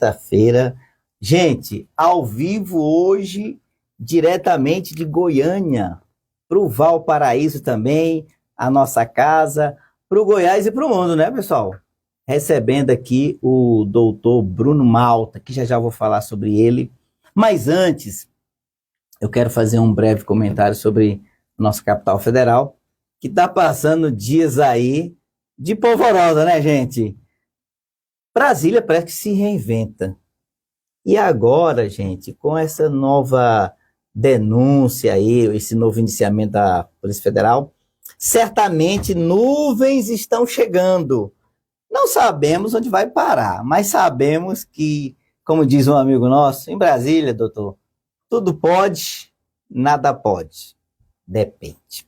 sexta-feira. Gente, ao vivo hoje, diretamente de Goiânia, para o Valparaíso também, a nossa casa, para o Goiás e para o mundo, né, pessoal? Recebendo aqui o doutor Bruno Malta, que já vou falar sobre ele. Mas antes, eu quero fazer um breve comentário sobre nossa capital federal, que está passando dias aí de polvorosa, né, gente? Brasília parece que se reinventa. E agora, gente, com essa nova denúncia aí, esse novo indiciamento da Polícia Federal, certamente nuvens estão chegando. Não sabemos onde vai parar, mas sabemos que, como diz um amigo nosso, em Brasília, doutor, tudo pode, nada pode. Depende.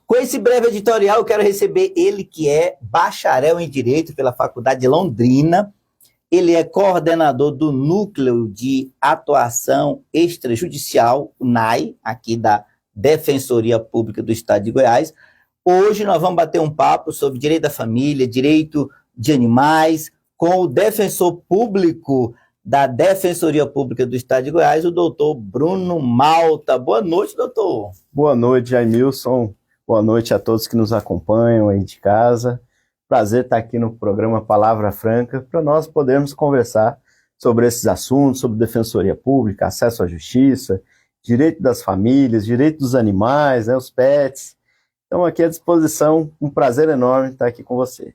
Com esse breve editorial, eu quero receber ele, que é bacharel em Direito pela Faculdade de Londrina. Ele é coordenador do Núcleo de Atuação Extrajudicial, o NAI, aqui da Defensoria Pública do Estado de Goiás. Hoje nós vamos bater um papo sobre direito da família, direito de animais, com o defensor público da Defensoria Pública do Estado de Goiás, o doutor Bruno Malta. Boa noite, doutor. Boa noite, Jaimilson. Boa noite a todos que nos acompanham aí de casa. Prazer estar aqui no programa Palavra Franca, para nós podermos conversar sobre esses assuntos, sobre defensoria pública, acesso à justiça, direito das famílias, direito dos animais, né, os pets. Então, aqui à disposição, um prazer enorme estar aqui com você.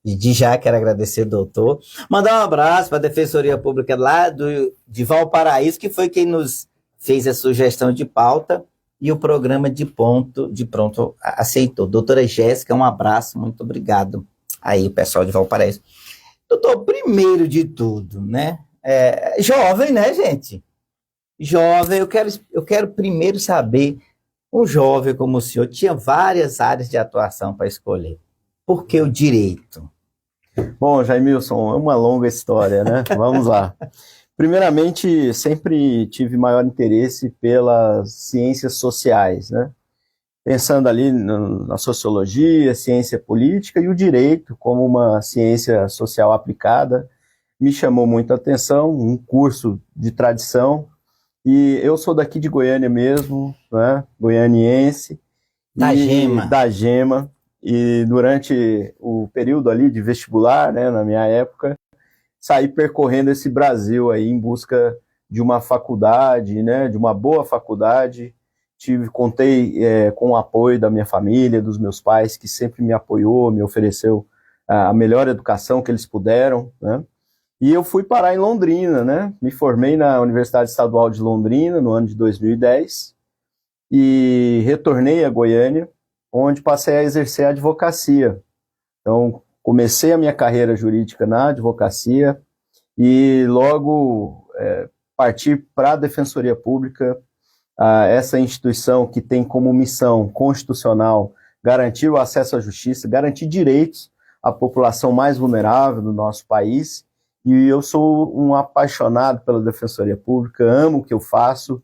E de já quero agradecer, doutor. Mandar um abraço para a Defensoria Pública lá de Valparaíso, que foi quem nos fez a sugestão de pauta e o programa de pronto aceitou. Doutora Jéssica, um abraço, muito obrigado aí, o pessoal de Valparaíso. Doutor, primeiro de tudo, né? Jovem, né, gente? Jovem, eu quero primeiro saber, um jovem como o senhor tinha várias áreas de atuação para escolher. Por que o direito? Bom, Jaimilson, é uma longa história, né? Vamos lá. Primeiramente, sempre tive maior interesse pelas ciências sociais, né? Pensando ali na sociologia, ciência política e o direito como uma ciência social aplicada, me chamou muito a atenção, um curso de tradição, e eu sou daqui de Goiânia mesmo, né? Goianiense. Da Gema. E durante o período ali de vestibular, né, na minha época, saí percorrendo esse Brasil aí em busca de uma faculdade, né, de uma boa faculdade. Contei com o apoio da minha família, dos meus pais, que sempre me apoiou, me ofereceu a melhor educação que eles puderam, né? E eu fui parar em Londrina, né? Me formei na Universidade Estadual de Londrina no ano de 2010 e retornei a Goiânia, onde passei a exercer a advocacia. Então, comecei a minha carreira jurídica na advocacia e logo parti para a Defensoria Pública, essa instituição que tem como missão constitucional garantir o acesso à justiça, garantir direitos à população mais vulnerável do nosso país. E eu sou um apaixonado pela Defensoria Pública, amo o que eu faço,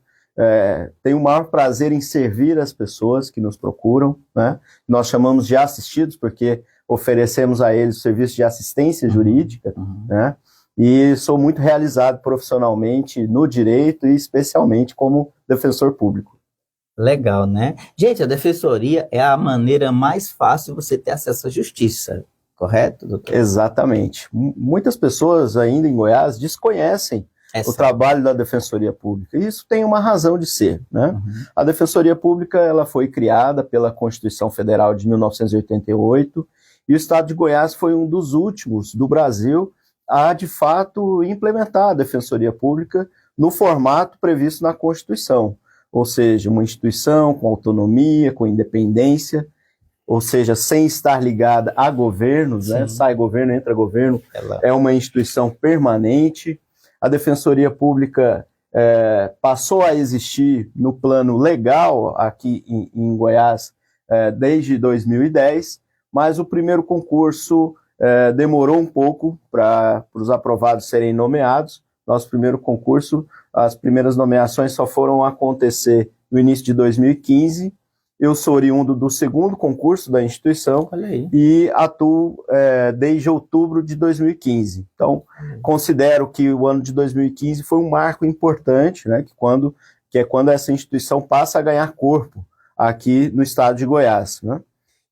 tenho o maior prazer em servir as pessoas que nos procuram, né? Nós chamamos de assistidos porque oferecemos a eles o serviço de assistência jurídica, né? E sou muito realizado profissionalmente no direito e especialmente como defensor público. Legal, né? Gente, a defensoria é a maneira mais fácil de você ter acesso à justiça, correto, doutor? Exatamente. Muitas pessoas ainda em Goiás desconhecem o trabalho da Defensoria Pública. E isso tem uma razão de ser, né? A Defensoria Pública ela foi criada pela Constituição Federal de 1988 e o Estado de Goiás foi um dos últimos do Brasil a, de fato, implementar a Defensoria Pública no formato previsto na Constituição. Ou seja, uma instituição com autonomia, com independência, ou seja, sem estar ligada a governos, né? Sai governo, entra governo, é uma instituição permanente. A Defensoria Pública passou a existir no plano legal aqui em Goiás desde 2010, mas o primeiro concurso demorou um pouco para os aprovados serem nomeados. Nosso primeiro concurso, as primeiras nomeações só foram acontecer no início de 2015, Eu sou oriundo do segundo concurso da instituição. Olha aí. E atuo desde outubro de 2015. Então, considero que o ano de 2015 foi um marco importante, né, que é quando essa instituição passa a ganhar corpo aqui no estado de Goiás, né?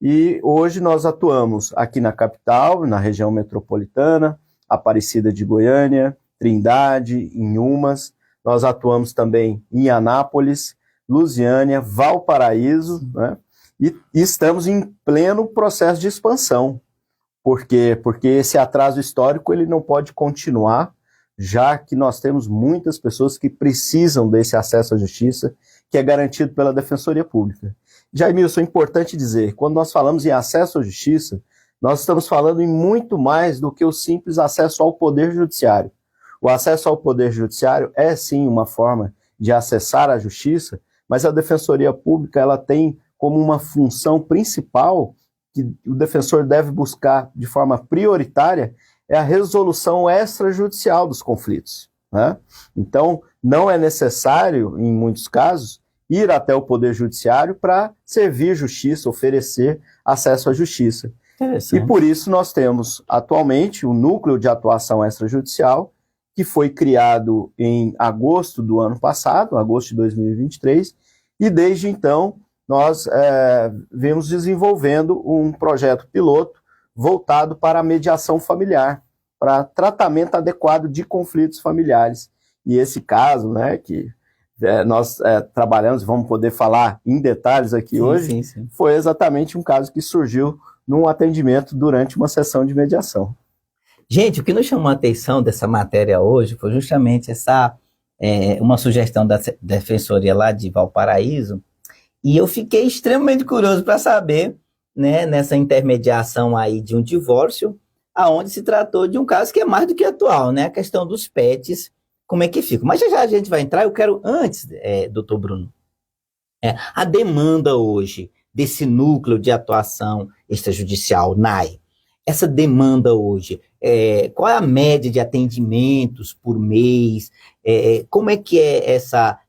E hoje nós atuamos aqui na capital, na região metropolitana, Aparecida de Goiânia, Trindade, Inhumas. Nós atuamos também em Anápolis, Lusiânia, Valparaíso, né? E estamos em pleno processo de expansão. Por quê? Porque esse atraso histórico ele não pode continuar, já que nós temos muitas pessoas que precisam desse acesso à justiça, que é garantido pela Defensoria Pública. Jaimilson, é importante dizer, quando nós falamos em acesso à justiça, nós estamos falando em muito mais do que o simples acesso ao Poder Judiciário. O acesso ao Poder Judiciário é sim uma forma de acessar a justiça, mas a Defensoria Pública ela tem como uma função principal que o defensor deve buscar de forma prioritária é a resolução extrajudicial dos conflitos, né? Então, não é necessário, em muitos casos, ir até o Poder Judiciário para servir justiça, oferecer acesso à justiça. E por isso nós temos atualmente o Núcleo de Atuação Extrajudicial, que foi criado em agosto do ano passado, agosto de 2023, e desde então nós vemos desenvolvendo um projeto piloto voltado para a mediação familiar, para tratamento adequado de conflitos familiares. E esse caso, né, que nós trabalhamos, vamos poder falar em detalhes aqui hoje, sim. Foi exatamente um caso que surgiu num atendimento durante uma sessão de mediação. Gente, o que nos chamou a atenção dessa matéria hoje foi justamente uma sugestão da Defensoria lá de Valparaíso, e eu fiquei extremamente curioso para saber, né, nessa intermediação aí de um divórcio, aonde se tratou de um caso que é mais do que atual, né, a questão dos pets, como é que fica. Mas já a gente vai entrar, eu quero antes, doutor Bruno, a demanda hoje desse núcleo de atuação extrajudicial, NAI, essa demanda hoje, qual é a média de atendimentos por mês, como é que é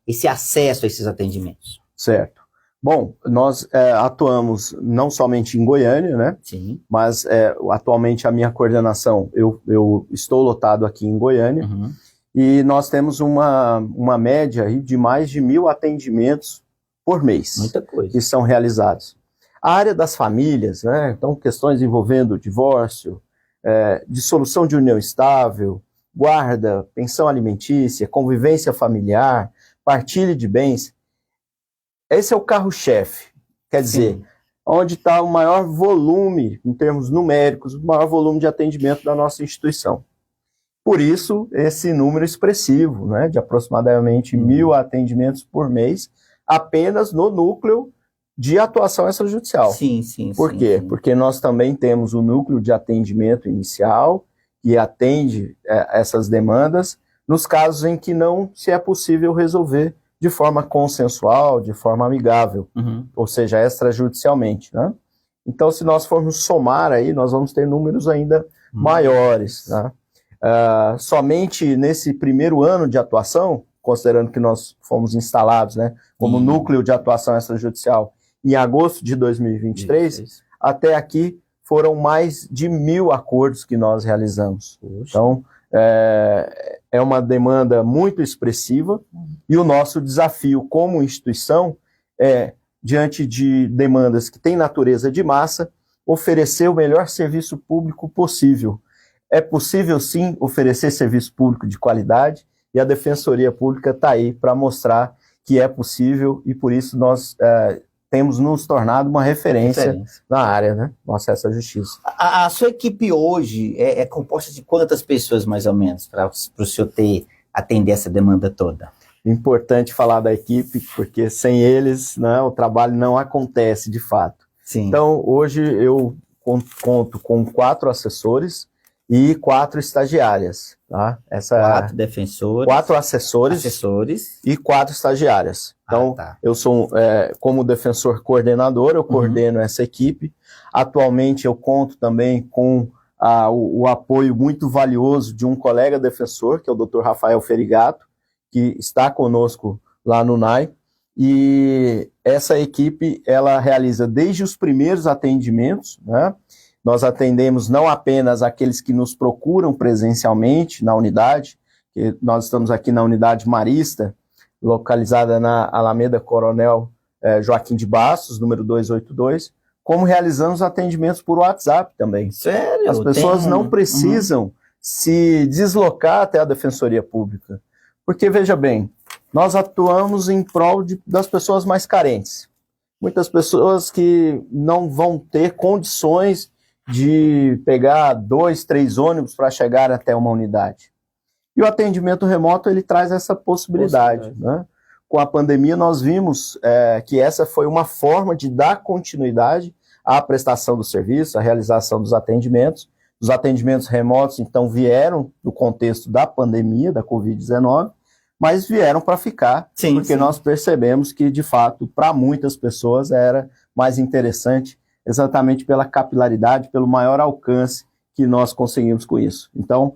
esse acesso a esses atendimentos? Certo. Bom, nós atuamos não somente em Goiânia, né? Sim. Mas atualmente a minha coordenação, eu estou lotado aqui em Goiânia, uhum. E nós temos uma média aí de mais de 1.000 atendimentos por mês. Muita coisa. Que são realizados. A área das famílias, né? Então questões envolvendo divórcio, dissolução de união estável, guarda, pensão alimentícia, convivência familiar, partilha de bens. Esse é o carro-chefe, quer dizer, onde está o maior volume, em termos numéricos, o maior volume de atendimento da nossa instituição. Por isso, esse número expressivo, né, de aproximadamente 1.000 atendimentos por mês, apenas no núcleo de atuação extrajudicial. Sim. Por quê? Sim. Porque nós também temos o núcleo de atendimento inicial, que atende essas demandas, nos casos em que não se é possível resolver de forma consensual, de forma amigável, ou seja, extrajudicialmente, né? Então, se nós formos somar aí, nós vamos ter números ainda maiores, né? Somente nesse primeiro ano de atuação, considerando que nós fomos instalados, né, como núcleo de atuação extrajudicial em agosto de 2023, até aqui foram mais de 1.000 acordos que nós realizamos. Poxa. Então, é uma demanda muito expressiva e o nosso desafio como instituição é, diante de demandas que têm natureza de massa, oferecer o melhor serviço público possível. É possível, sim, oferecer serviço público de qualidade e a Defensoria Pública está aí para mostrar que é possível e por isso nós temos nos tornado uma referência na área, né, no acesso à justiça. A sua equipe hoje é composta de quantas pessoas, mais ou menos, para o senhor atender essa demanda toda? Importante falar da equipe, porque sem eles, né, o trabalho não acontece de fato. Sim. Então, hoje eu conto com 4 assessores e 4 estagiárias. Tá? 4 defensores. 4 assessores e 4 estagiárias. Então, eu sou, como defensor coordenador, eu coordeno essa equipe. Atualmente eu conto também com o apoio muito valioso de um colega defensor, que é o Dr. Rafael Ferigato, que está conosco lá no NAI. E essa equipe, ela realiza desde os primeiros atendimentos, né? Nós atendemos não apenas aqueles que nos procuram presencialmente na unidade, que nós estamos aqui na unidade Marista, localizada na Alameda Coronel Joaquim de Bastos, número 282, como realizamos atendimentos por WhatsApp também. Sério? As pessoas não precisam se deslocar até a Defensoria Pública, porque, veja bem, nós atuamos em prol das pessoas mais carentes. Muitas pessoas que não vão ter condições de pegar 2, 3 ônibus para chegar até uma unidade. E o atendimento remoto, ele traz essa possibilidade. Né? Com a pandemia, nós vimos que essa foi uma forma de dar continuidade à prestação do serviço, à realização dos atendimentos. Os atendimentos remotos, então, vieram do contexto da pandemia, da Covid-19, mas vieram para ficar, porque nós percebemos que, de fato, para muitas pessoas era mais interessante, exatamente pela capilaridade, pelo maior alcance que nós conseguimos com isso. Então,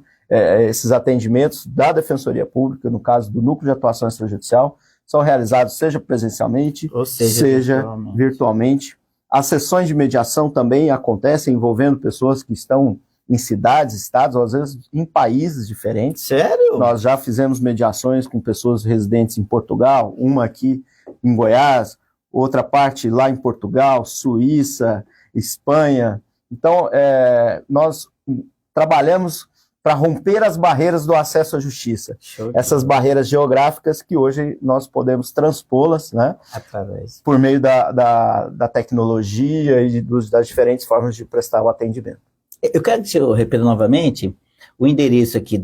esses atendimentos da Defensoria Pública, no caso do Núcleo de Atuação Extrajudicial, são realizados seja presencialmente, ou seja virtualmente. As sessões de mediação também acontecem envolvendo pessoas que estão em cidades, estados, ou às vezes em países diferentes. Sério? Nós já fizemos mediações com pessoas residentes em Portugal, uma aqui em Goiás, outra parte lá em Portugal, Suíça, Espanha. Então, nós trabalhamos para romper as barreiras do acesso à justiça. Essas barreiras geográficas que hoje nós podemos transpô-las, né, por meio da tecnologia e das diferentes formas de prestar o atendimento. Eu quero que eu repita novamente o endereço aqui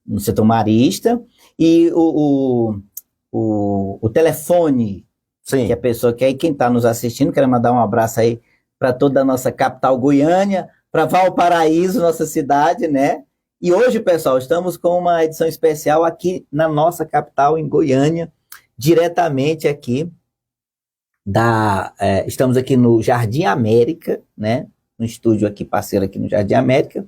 no setor marista e o telefone. Sim. Que a pessoa quer, e quem está nos assistindo, quero mandar um abraço aí para toda a nossa capital Goiânia, para Valparaíso, nossa cidade, né? E hoje, pessoal, estamos com uma edição especial aqui na nossa capital, em Goiânia, diretamente aqui estamos aqui no Jardim América, né? No estúdio aqui, parceiro aqui no Jardim América,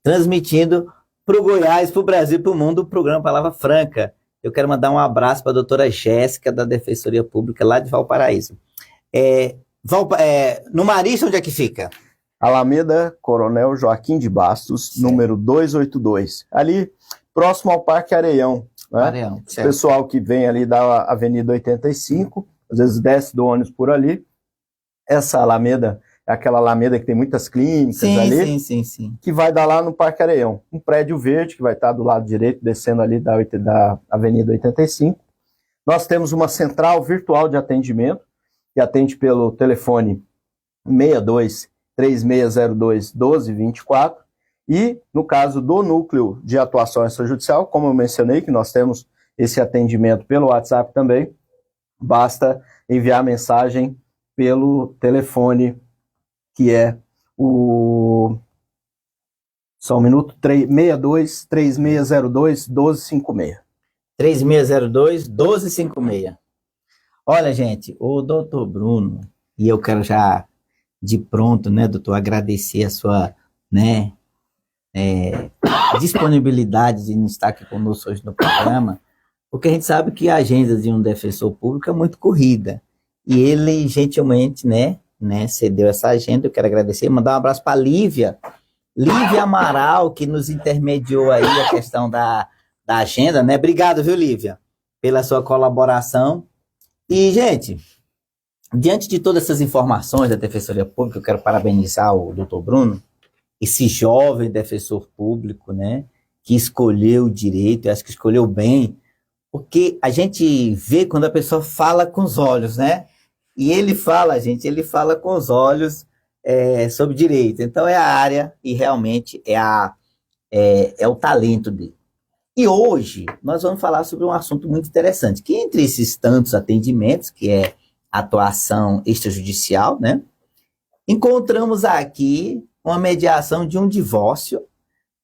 transmitindo para o Goiás, para o Brasil, para o mundo, o programa Palavra Franca. Eu quero mandar um abraço para a doutora Jéssica, da Defensoria Pública, lá de Valparaíso. No Marista, onde é que fica? Alameda Coronel Joaquim de Bastos, certo. Número 282. Ali, próximo ao Parque Areião. Né? Areião, certo. O pessoal que vem ali da Avenida 85, às vezes desce do ônibus por ali. Essa Alameda é aquela Alameda que tem muitas clínicas ali. Sim. Que vai dar lá no Parque Areião. Um prédio verde que vai estar do lado direito, descendo ali da Avenida 85. Nós temos uma central virtual de atendimento, que atende pelo telefone 62-3602-1224. E, no caso do Núcleo de Atuação Extrajudicial, como eu mencionei, que nós temos esse atendimento pelo WhatsApp também, basta enviar mensagem pelo telefone que é só um minuto, 62-3602-1256. 3602-1256. Olha, gente, o doutor Bruno, e eu quero já, de pronto, né, doutor, agradecer a sua, né, disponibilidade de estar aqui conosco hoje no programa, porque a gente sabe que a agenda de um defensor público é muito corrida, e ele, gentilmente, né, cedeu essa agenda. Eu quero agradecer, mandar um abraço para Lívia Amaral, que nos intermediou aí a questão da agenda, né? Obrigado, viu, Lívia, pela sua colaboração. E, gente, diante de todas essas informações da Defensoria Pública, eu quero parabenizar o doutor Bruno, esse jovem defensor público, né, que escolheu o direito, eu acho que escolheu bem, porque a gente vê quando a pessoa fala com os olhos, né? E ele fala com os olhos sobre direito. Então é a área e realmente é o talento dele. E hoje nós vamos falar sobre um assunto muito interessante, que entre esses tantos atendimentos, que é atuação extrajudicial, né, encontramos aqui uma mediação de um divórcio,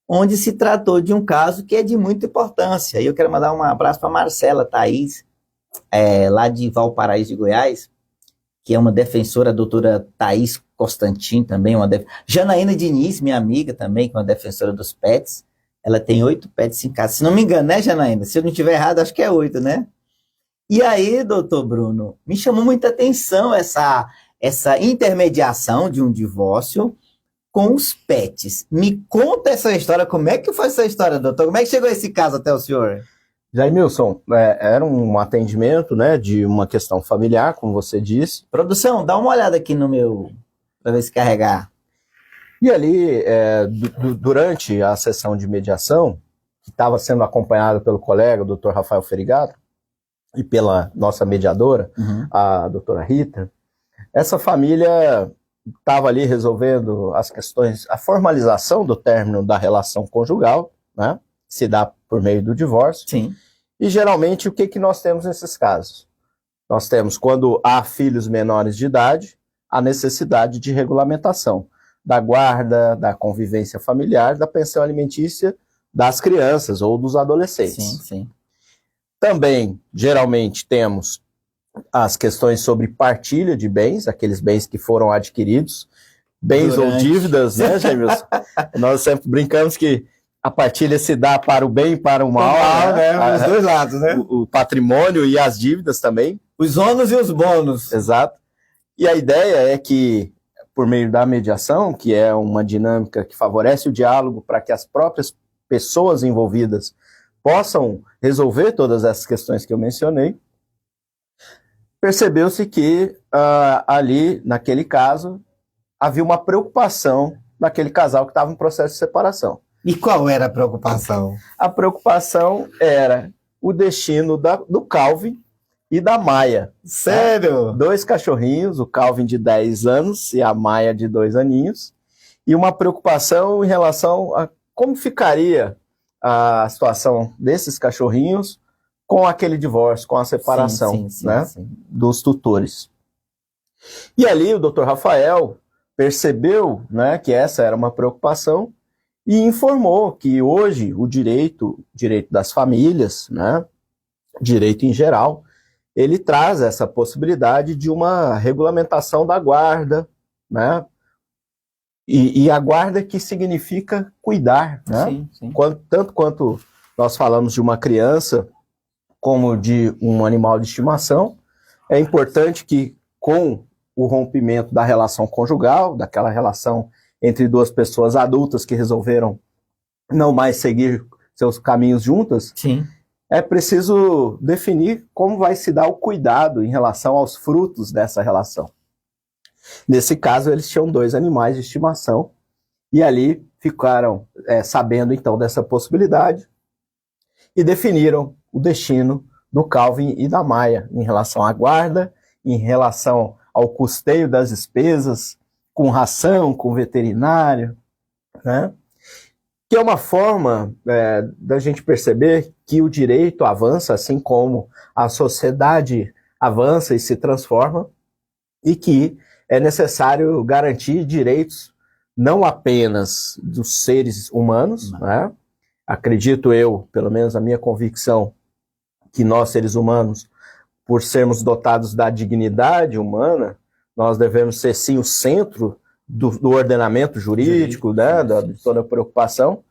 onde se tratou de um caso que é de muita importância. E eu quero mandar um abraço para Marcela Thaís, lá de Valparaíso de Goiás, que é uma defensora, a doutora Thaís Constantin também, Janaína Diniz, minha amiga também, que é uma defensora dos pets. Ela tem 8 pets em casa. Se não me engano, né, Janaína? Se eu não estiver errado, acho que é 8, né? E aí, doutor Bruno, me chamou muita atenção essa intermediação de um divórcio com os pets. Me conta essa história, como é que foi essa história, doutor? Como é que chegou esse caso até o senhor? Jaimilson, era um atendimento, né, de uma questão familiar, como você disse. Produção, dá uma olhada aqui no meu, para ver se carregar. E ali, durante a sessão de mediação, que estava sendo acompanhada pelo colega, o doutor Rafael Ferigato, e pela nossa mediadora, a doutora Rita, essa família estava ali resolvendo as questões, a formalização do término da relação conjugal, né, se dá por meio do divórcio. Sim. E geralmente o que nós temos nesses casos? Nós temos, quando há filhos menores de idade, a necessidade de regulamentação da guarda, da convivência familiar, da pensão alimentícia das crianças ou dos adolescentes. Sim, sim. Também, geralmente, temos as questões sobre partilha de bens, aqueles bens que foram adquiridos, bens ou dívidas, né, Jaimilson? Nós sempre brincamos que a partilha se dá para o bem e para o mal, né? Os dois lados, né? O patrimônio e as dívidas também. Os ônus e os bônus. Exato. E a ideia é que, por meio da mediação, que é uma dinâmica que favorece o diálogo para que as próprias pessoas envolvidas possam resolver todas essas questões que eu mencionei, percebeu-se que ali, naquele caso, havia uma preocupação daquele casal que estava em processo de separação. E qual era a preocupação? A preocupação era o destino do Calvin e da Maia. Sério? 2 cachorrinhos, o Calvin de 10 anos e a Maia de 2 aninhos, e uma preocupação em relação a como ficaria a situação desses cachorrinhos com aquele divórcio, com a separação, né, dos tutores. E ali o Dr. Rafael percebeu, né, que essa era uma preocupação e informou que hoje o direito das famílias, né, direito em geral, ele traz essa possibilidade de uma regulamentação da guarda, né, e a guarda que significa cuidar, né? Sim, sim. Tanto quanto nós falamos de uma criança como de um animal de estimação, é importante que com o rompimento da relação conjugal, daquela relação entre duas pessoas adultas que resolveram não mais seguir seus caminhos juntas, sim, é preciso definir como vai se dar o cuidado em relação aos frutos dessa relação. Nesse caso, eles tinham 2 animais de estimação e ali ficaram sabendo então dessa possibilidade e definiram o destino do Calvin e da Maia em relação à guarda, em relação ao custeio das despesas, com ração, com veterinário, né? Que é uma forma da gente perceber que o direito avança, assim como a sociedade avança e se transforma, e que é necessário garantir direitos não apenas dos seres humanos, né? Acredito eu, pelo menos a minha convicção, que nós, seres humanos, por sermos dotados da dignidade humana, nós devemos ser, sim, o centro do ordenamento jurídico, né, de toda a preocupação,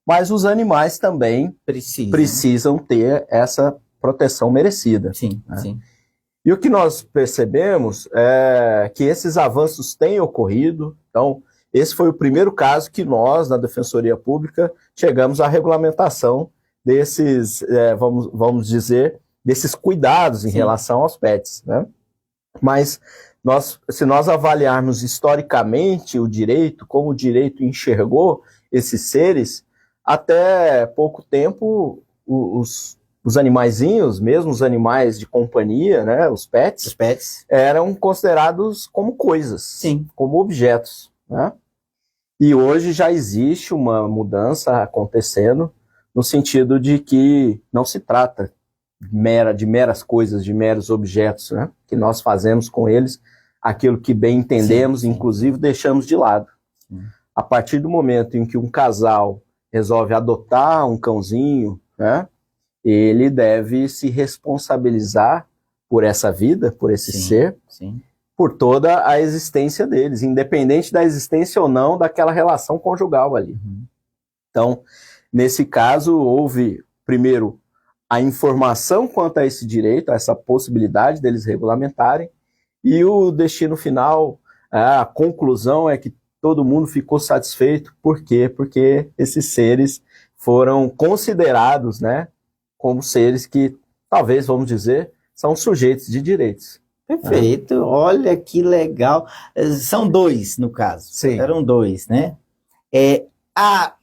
mas os animais também precisam ter essa proteção merecida. Sim, né? sim. E o que nós percebemos é que esses avanços têm ocorrido. Então, esse foi o primeiro caso que nós, na Defensoria Pública, chegamos à regulamentação desses, vamos dizer, desses cuidados em relação aos pets, né? Mas se nós avaliarmos historicamente o direito, como o direito enxergou esses seres, até pouco tempo os animaizinhos, mesmo os animais de companhia, né, os pets, eram considerados como coisas, sim, como objetos, né? E hoje já existe uma mudança acontecendo no sentido de que não se trata de meras coisas, de meros objetos, né? Que nós fazemos com eles aquilo que bem entendemos, sim, inclusive deixamos de lado. Sim. A partir do momento em que um casal resolve adotar um cãozinho, né, ele deve se responsabilizar por essa vida, por esse ser, por toda a existência deles, independente da existência ou não daquela relação conjugal ali. Então, nesse caso, houve, primeiro, a informação quanto a esse direito, a essa possibilidade deles regulamentarem, e o destino final, a conclusão é que todo mundo ficou satisfeito. Por quê? Porque esses seres foram considerados, né, como seres que, talvez, vamos dizer, são sujeitos de direitos. Perfeito, olha que legal. São dois, no caso. Sim. Eram dois, né?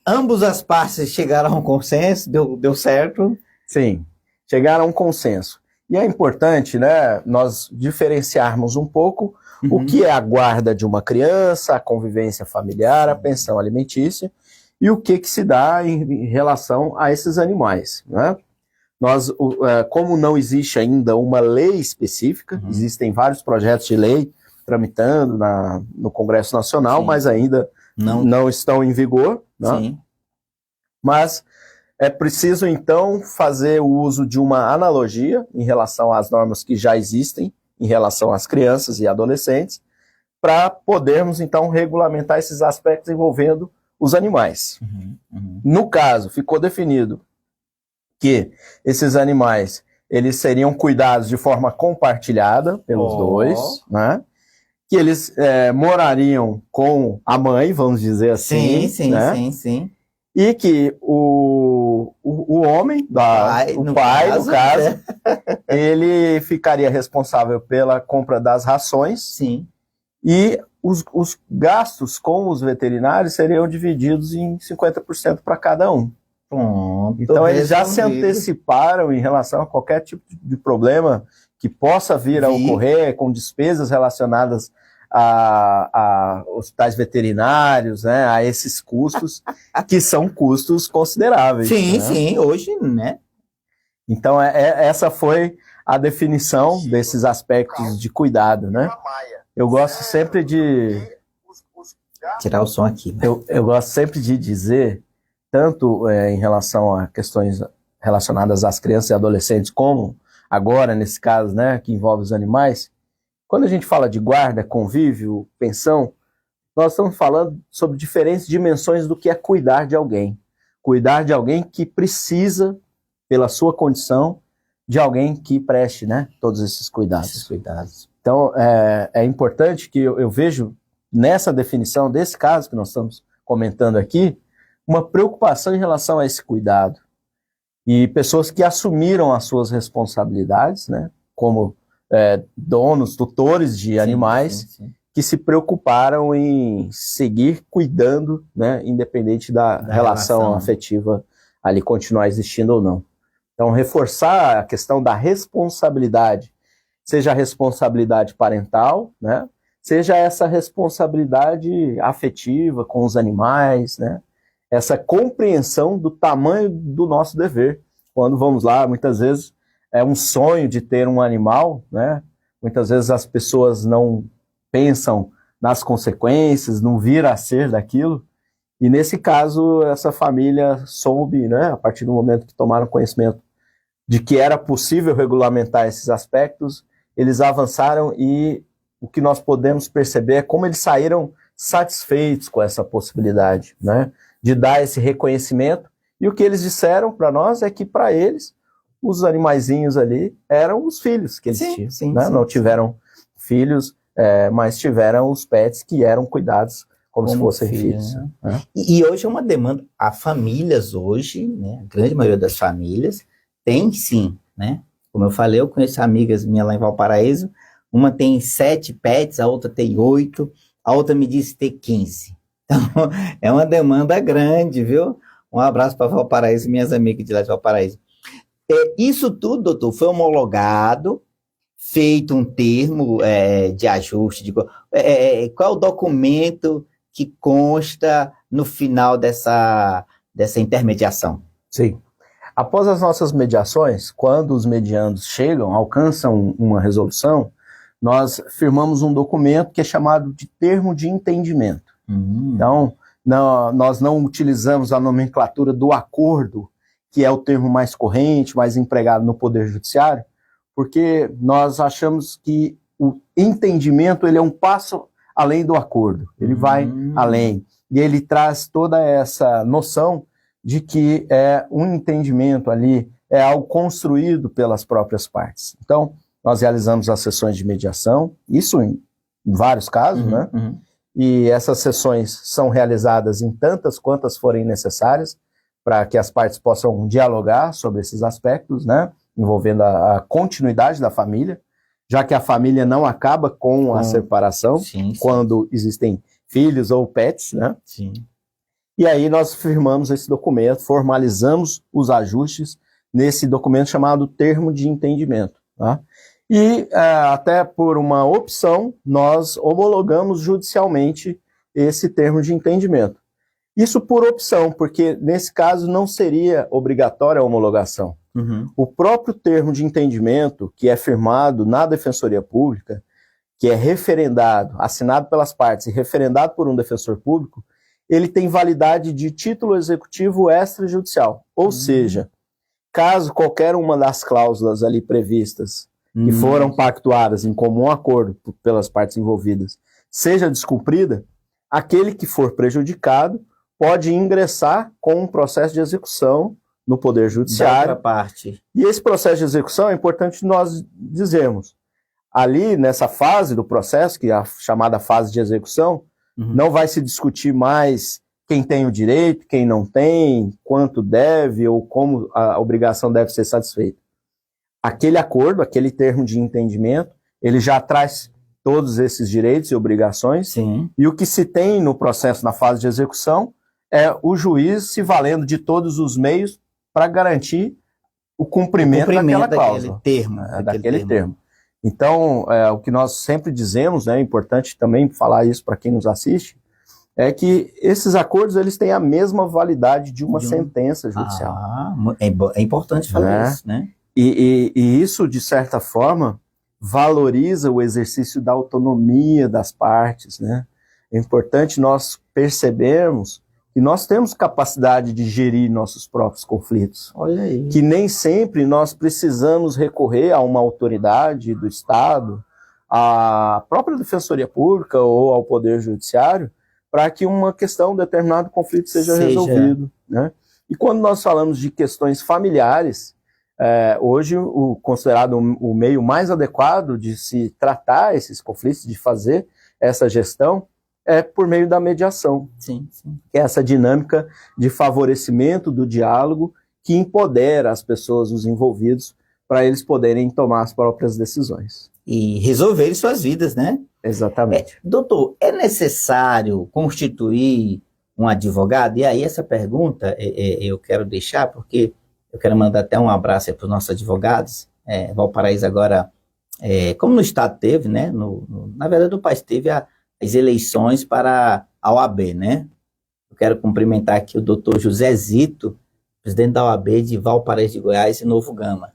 Ambas as partes chegaram a um consenso, deu certo. Sim, chegaram a um consenso. E é importante, né, nós diferenciarmos um pouco o que é a guarda de uma criança, a convivência familiar, a pensão alimentícia, e o que se dá em relação a esses animais, né? Nós, como não existe ainda uma lei específica, existem vários projetos de lei tramitando no Congresso Nacional, mas ainda não estão em vigor, né? Sim. Mas é preciso, então, fazer o uso de uma analogia em relação às normas que já existem, em relação às crianças e adolescentes, para podermos, então, regulamentar esses aspectos envolvendo os animais. No caso, ficou definido que esses animais, eles seriam cuidados de forma compartilhada pelos dois, né? Que eles morariam com a mãe, vamos dizer assim. Sim. E que o homem, o pai, no caso, ele ficaria responsável pela compra das rações. Sim. E os gastos com os veterinários seriam divididos em 50% para cada um. Pronto, então eles já se anteciparam em relação a qualquer tipo de problema que possa vir a ocorrer com despesas relacionadas a hospitais veterinários, né, a esses custos, que são custos consideráveis. Sim, né? Sim, hoje, né? Então essa foi a definição desses aspectos de cuidado, né? Eu gosto sempre de... Tirar o som aqui. Né? Eu gosto sempre de dizer, tanto em relação a questões relacionadas às crianças e adolescentes, como agora, nesse caso, né, que envolve os animais, quando a gente fala de guarda, convívio, pensão, nós estamos falando sobre diferentes dimensões do que é cuidar de alguém. Cuidar de alguém que precisa, pela sua condição, de alguém que preste, né, todos esses cuidados. Então, é importante que eu vejo nessa definição desse caso que nós estamos comentando aqui, uma preocupação em relação a esse cuidado. E pessoas que assumiram as suas responsabilidades, né, como donos, tutores de animais, que se preocuparam em seguir cuidando, né, independente da relação afetiva ali continuar existindo ou não. Então, reforçar a questão da responsabilidade, seja a responsabilidade parental, né, seja essa responsabilidade afetiva com os animais, né, essa compreensão do tamanho do nosso dever. Quando vamos lá, muitas vezes é um sonho de ter um animal, né? Muitas vezes as pessoas não pensam nas consequências, não vir a ser daquilo. E nesse caso, essa família soube, né, a partir do momento que tomaram conhecimento de que era possível regulamentar esses aspectos, eles avançaram e o que nós podemos perceber é como eles saíram satisfeitos com essa possibilidade, né, de dar esse reconhecimento. E o que eles disseram para nós é que, para eles, os animaizinhos ali eram os filhos que eles tinham. Né? Não tiveram filhos, mas tiveram os pets que eram cuidados como se fossem filhos. Né? E hoje é uma demanda. As famílias hoje, né, a grande maioria das famílias, tem sim, né? Como eu falei, eu conheço amigas minhas lá em Valparaíso, uma tem 7 pets, a outra tem 8, a outra me disse ter 15. Então, é uma demanda grande, viu? Um abraço para Valparaíso, minhas amigas de lá de Valparaíso. Isso tudo, doutor, foi homologado, feito um termo de ajuste. Qual é o documento que consta no final dessa intermediação? Sim. Após as nossas mediações, quando os mediandos chegam, alcançam uma resolução, nós firmamos um documento que é chamado de termo de entendimento. Então, nós não utilizamos a nomenclatura do acordo, que é o termo mais corrente, mais empregado no Poder Judiciário, porque nós achamos que o entendimento ele é um passo além do acordo, ele vai além, e ele traz toda essa noção de que é um entendimento ali é algo construído pelas próprias partes. Então, nós realizamos as sessões de mediação, isso em vários casos, né? E essas sessões são realizadas em tantas quantas forem necessárias, para que as partes possam dialogar sobre esses aspectos, né? Envolvendo a continuidade da família, já que a família não acaba com a separação, quando existem filhos ou pets, né? Sim. E aí nós firmamos esse documento, formalizamos os ajustes nesse documento chamado Termo de Entendimento, tá? E até por uma opção, nós homologamos judicialmente esse termo de entendimento. Isso por opção, porque nesse caso não seria obrigatória a homologação. O próprio termo de entendimento, que é firmado na Defensoria Pública, que é referendado, assinado pelas partes e referendado por um defensor público, ele tem validade de título executivo extrajudicial. Ou seja, caso qualquer uma das cláusulas ali previstas, que foram pactuadas em comum acordo pelas partes envolvidas, seja descumprida, aquele que for prejudicado pode ingressar com um processo de execução no Poder Judiciário. Da outra parte. E esse processo de execução é importante nós dizermos. Ali, nessa fase do processo, que é a chamada fase de execução, não vai se discutir mais quem tem o direito, quem não tem, quanto deve ou como a obrigação deve ser satisfeita. Aquele acordo, aquele termo de entendimento, ele já traz todos esses direitos e obrigações. Sim. E o que se tem no processo, na fase de execução, é o juiz se valendo de todos os meios para garantir o cumprimento daquela cláusula. Daquele termo. Então, o que nós sempre dizemos, né, é importante também falar isso para quem nos assiste, é que esses acordos eles têm a mesma validade de uma sentença judicial. É importante falar isso, né? E isso, de certa forma, valoriza o exercício da autonomia das partes, né? É importante nós percebermos que nós temos capacidade de gerir nossos próprios conflitos. Olha aí. Que nem sempre nós precisamos recorrer a uma autoridade do Estado, à própria Defensoria Pública ou ao Poder Judiciário, para que uma questão, um determinado conflito seja resolvido, né? E quando nós falamos de questões familiares, hoje considerado o meio mais adequado de se tratar esses conflitos, de fazer essa gestão, é por meio da mediação. Sim. Que é essa dinâmica de favorecimento do diálogo que empodera as pessoas, os envolvidos, para eles poderem tomar as próprias decisões. E resolverem suas vidas, né? Exatamente. Doutor, é necessário constituir um advogado? E aí essa pergunta eu quero deixar, porque eu quero mandar até um abraço para os nossos advogados. Valparaíso agora, como no estado teve, né? Na verdade o país teve as eleições para a OAB, né? Eu quero cumprimentar aqui o doutor José Zito, presidente da OAB de Valparaíso de Goiás e Novo Gama.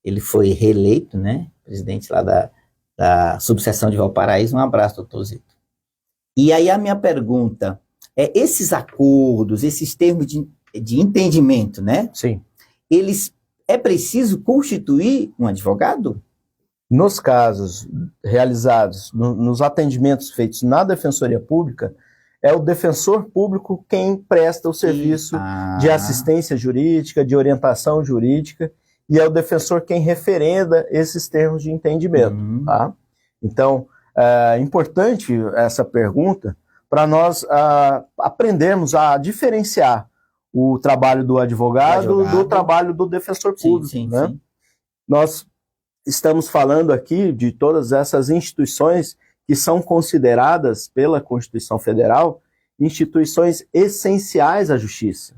Ele foi reeleito, né? Presidente lá da subseção de Valparaíso. Um abraço, doutor Zito. E aí a minha pergunta esses acordos, esses termos de entendimento, né? Sim. É preciso constituir um advogado? Nos casos realizados, nos atendimentos feitos na Defensoria Pública, é o defensor público quem presta o serviço de assistência jurídica, de orientação jurídica, e é o defensor quem referenda esses termos de entendimento. Tá? Então, é importante essa pergunta para nós aprendermos a diferenciar o trabalho do advogado do trabalho do defensor público. Sim. Nós estamos falando aqui de todas essas instituições que são consideradas pela Constituição Federal instituições essenciais à justiça.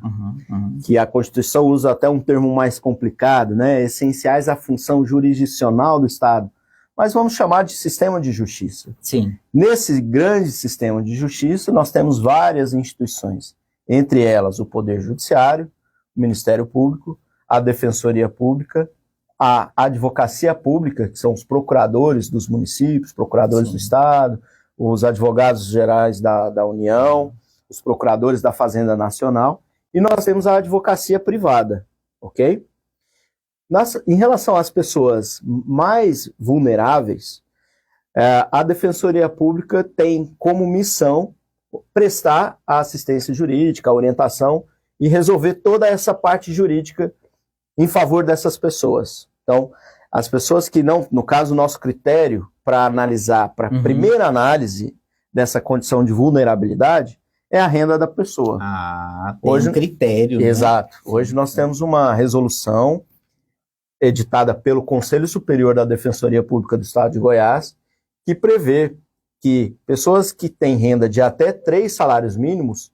Que a Constituição usa até um termo mais complicado, né? Essenciais à função jurisdicional do Estado. Mas vamos chamar de sistema de justiça. Sim. Nesse grande sistema de justiça, nós temos várias instituições. Entre elas, o Poder Judiciário, o Ministério Público, a Defensoria Pública, a Advocacia Pública, que são os procuradores dos municípios, procuradores do Estado, os advogados gerais da União, os procuradores da Fazenda Nacional, e nós temos a advocacia privada, ok? Em relação às pessoas mais vulneráveis, a Defensoria Pública tem como missão prestar a assistência jurídica, a orientação e resolver toda essa parte jurídica em favor dessas pessoas. Então, as pessoas que não, no caso, o nosso critério para analisar, para a primeira análise dessa condição de vulnerabilidade, é a renda da pessoa. Tem um critério. Exato. Né? Hoje nós temos uma resolução editada pelo Conselho Superior da Defensoria Pública do Estado de Goiás, que prevê que pessoas que têm renda de até 3 salários mínimos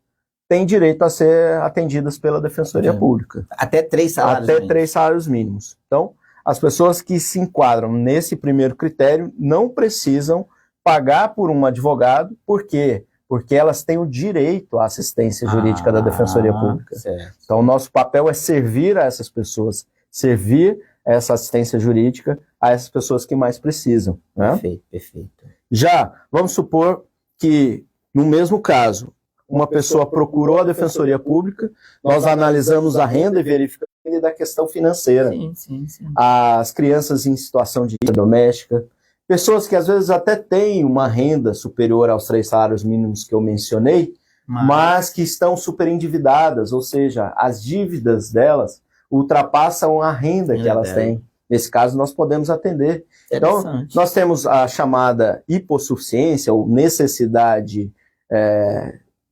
têm direito a ser atendidas pela Defensoria Pública. Até 3 salários mínimos. Até 3 salários mínimos. Então, as pessoas que se enquadram nesse primeiro critério não precisam pagar por um advogado. Por quê? Porque elas têm o direito à assistência jurídica da Defensoria Pública. Certo. Então, o nosso papel é servir a essas pessoas, servir essa assistência jurídica a essas pessoas que mais precisam. Né? Perfeito, perfeito. Já, vamos supor que, no mesmo caso, uma pessoa procurou a Defensoria Pública, nós analisamos a renda e verificamos da questão financeira. Sim. As crianças em situação de vida doméstica, pessoas que às vezes até têm uma renda superior aos 3 salários mínimos que eu mencionei, mas que estão super endividadas, ou seja, as dívidas delas ultrapassam a renda que elas têm. Nesse caso, nós podemos atender. Então, nós temos a chamada hipossuficiência, ou necessidade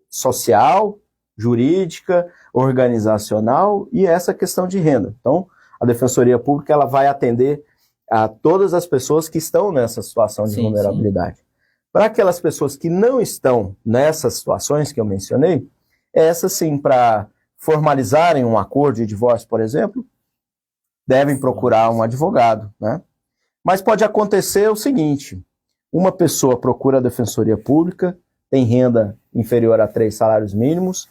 social, jurídica, organizacional e essa questão de renda. Então, a Defensoria Pública ela vai atender a todas as pessoas que estão nessa situação de vulnerabilidade. Para aquelas pessoas que não estão nessas situações que eu mencionei, essa sim, para formalizarem um acordo de divórcio, por exemplo, devem procurar um advogado, né? Mas pode acontecer o seguinte, uma pessoa procura a Defensoria Pública, tem renda inferior a 3 salários mínimos,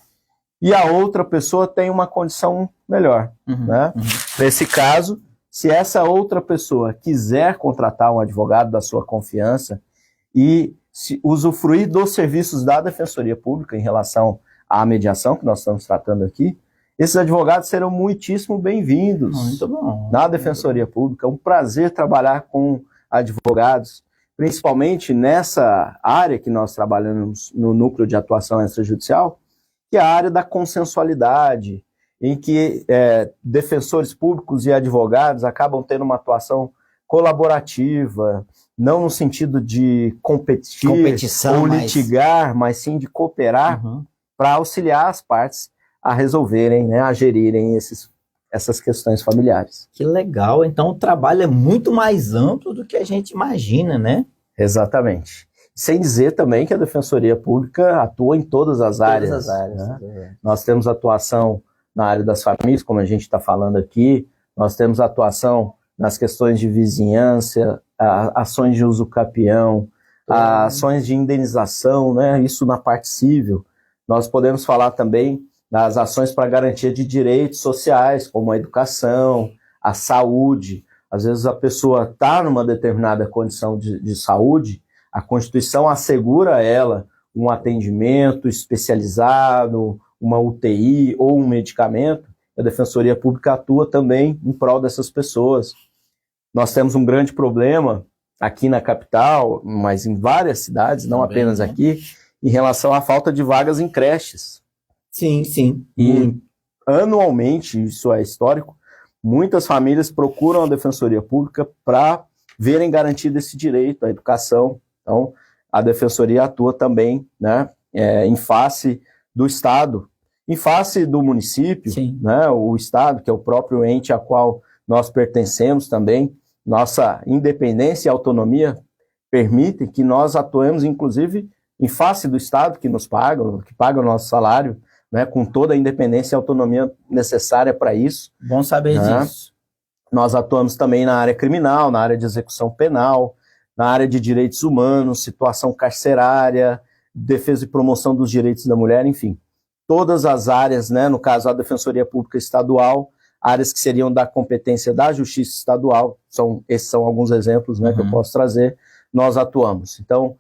e a outra pessoa tem uma condição melhor, né? Nesse caso, se essa outra pessoa quiser contratar um advogado da sua confiança e usufruir dos serviços da Defensoria Pública em relação à mediação que nós estamos tratando aqui, esses advogados serão muitíssimo bem-vindos. Muito bom. Na Defensoria Pública. É um prazer trabalhar com advogados, principalmente nessa área que nós trabalhamos no núcleo de atuação extrajudicial, que é a área da consensualidade, em que defensores públicos e advogados acabam tendo uma atuação colaborativa, não no sentido de competir ou litigar, mas sim de cooperar para auxiliar as partes a resolverem, né, a gerirem essas questões familiares. Que legal, então o trabalho é muito mais amplo do que a gente imagina, né? Exatamente. Sem dizer também que a Defensoria Pública atua em todas as áreas. Todas as áreas. Né? Nós temos atuação na área das famílias, como a gente está falando aqui, nós temos atuação nas questões de vizinhança, ações de uso capião, ações de indenização, né? Isso na parte civil. Nós podemos falar também das ações para garantia de direitos sociais, como a educação, a saúde. Às vezes a pessoa está numa determinada condição de saúde, a Constituição assegura a ela um atendimento especializado, uma UTI ou um medicamento. A Defensoria Pública atua também em prol dessas pessoas. Nós temos um grande problema aqui na capital, mas em várias cidades, não também, apenas aqui, em relação à falta de vagas em creches. Sim. E anualmente, isso é histórico, muitas famílias procuram a Defensoria Pública para verem garantido esse direito à educação. Então, a Defensoria atua também, né, em face do Estado, em face do município, né, o Estado, que é o próprio ente a qual nós pertencemos também. Nossa independência e autonomia permitem que nós atuemos, inclusive, em face do Estado, que nos paga, que paga o nosso salário, né, com toda a independência e autonomia necessária para isso. Bom saber disso. Nós atuamos também na área criminal, na área de execução penal, na área de direitos humanos, situação carcerária, defesa e promoção dos direitos da mulher, enfim. Todas as áreas, né, no caso a Defensoria Pública Estadual, áreas que seriam da competência da Justiça Estadual, esses são alguns exemplos, né, que eu posso trazer, nós atuamos. Então,